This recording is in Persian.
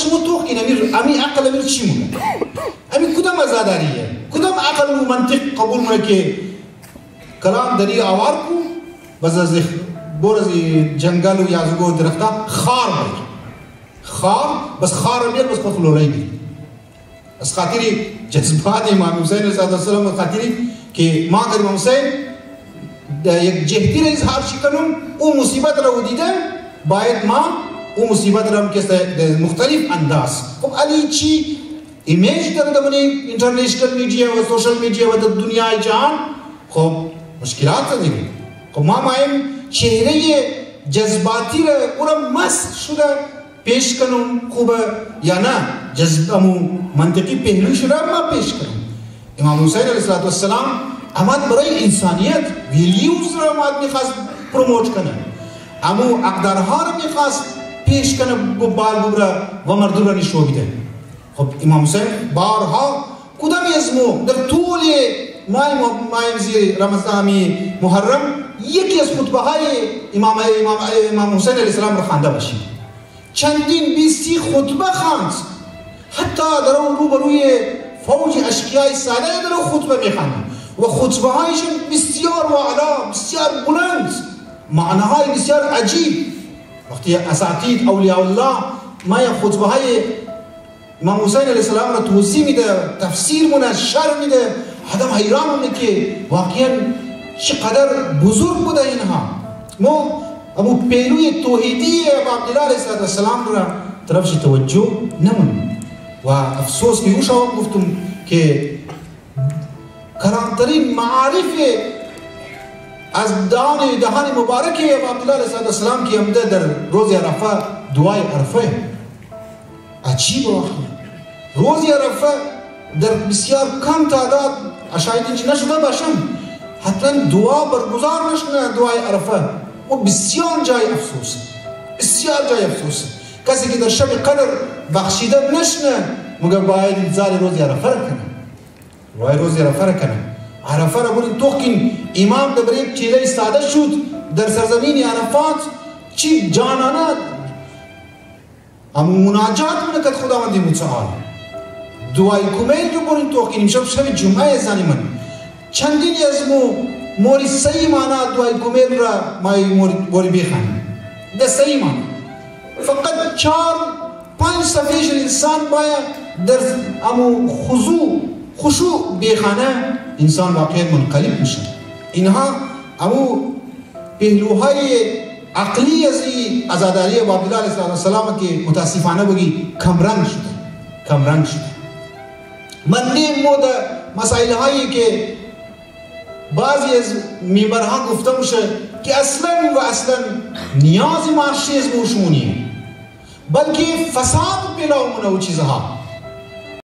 شما توخ این امی عقل امیر چی مونه؟ امی کدام ازاداریه؟ کدام عقل و منطق قبول مونه که کلام دری آوار کو بس از بورز جنگل و یازگو درختا خار بیر خار بس خار بیر بس خود لولای بیر از خاطری جذبات امام حسین علیه السلام خاطری که ما که امام حسین یک جهتی را اظهار کنم او مصیبت را دیدم باید ما او مصیبت را که مختلف انداز خب علی چی ایمیج داره در اینترنشنال میڈیا و سوشل میڈیا و در دنیای جهان خب مشکلات دیگه خب ما مایم چهره جذباتی را او را مست شده پیش کنم خوبه یا نه جذبمو منطقی پهلوش را ما پیش کنم امام حسین علیه السلام اماد برای انسانیت ویلیوز را اماد میخواست پروموت کنه امو اقدارها را میخواست پیش کنه بال ببره و مردم را نشو بده خب امام حسین بارها کدام ازمو در طول ماه رمضان محرم یکی از خطبه های امام حسین علیه السلام را خوانده باشیم چندین 20 خطبه خواند حتی در اون روبروی فوج اشقیای ساده در اون خطبه میخواند و خطبه هایشون بسیار واعلا بسیار بلند معناهای بسیار عجیب وقتی اساتید اولیاء الله ما خطبه های امام حسین علیه السلام را توضیح میده تفسیر منشر میده آدم حیران میشه که واقعا چقدر بزرگ بوده اینها ما امو پهلوی توحیدی عبدالله علیه السلام را طرفش توجه نمون و افسوس که اوشا گفتم که کلامترین معارف از دهان مبارک عبدالله علیه السلام که امده در روز عرفه دعای عرفه عجیب واقعا روز عرفه در بسیار کم تعداد شاید اینجا نشده باشم حتما دعا برگزار نشده دعای عرفه و بسیار جای افسوس بسیار جای افسوس کسی که در شب قدر بخشیده نشنه مگر باید انتظار روز عرفه را کنه باید روز عرفه را کنه عرفه را بودن توقین امام در یک چیله ساده شد در سرزمین عرفات چی جانانه اما مناجات منکت خداوندی متعال دعای کمیل جو بودن توقین امشب شب جمعه زنی من چندین از موری سی مانا دعای کمیل را مای موری بیخانیم ده سی مانا فقط 4-5 صفحه انسان باید در امو خشوع بیخانه انسان واقعا منقلب میشه اینها امو پهلوهای عقلی از عزاداری عبدالله علیه السلام که متاسفانه بگی کمرنگ شده من نیم مود مسائل هایی که بعضی از میمبرها گفته میشه که اصلا نیاز معاشی از موشونیه بلکه فساد پیدا مونه و چیزها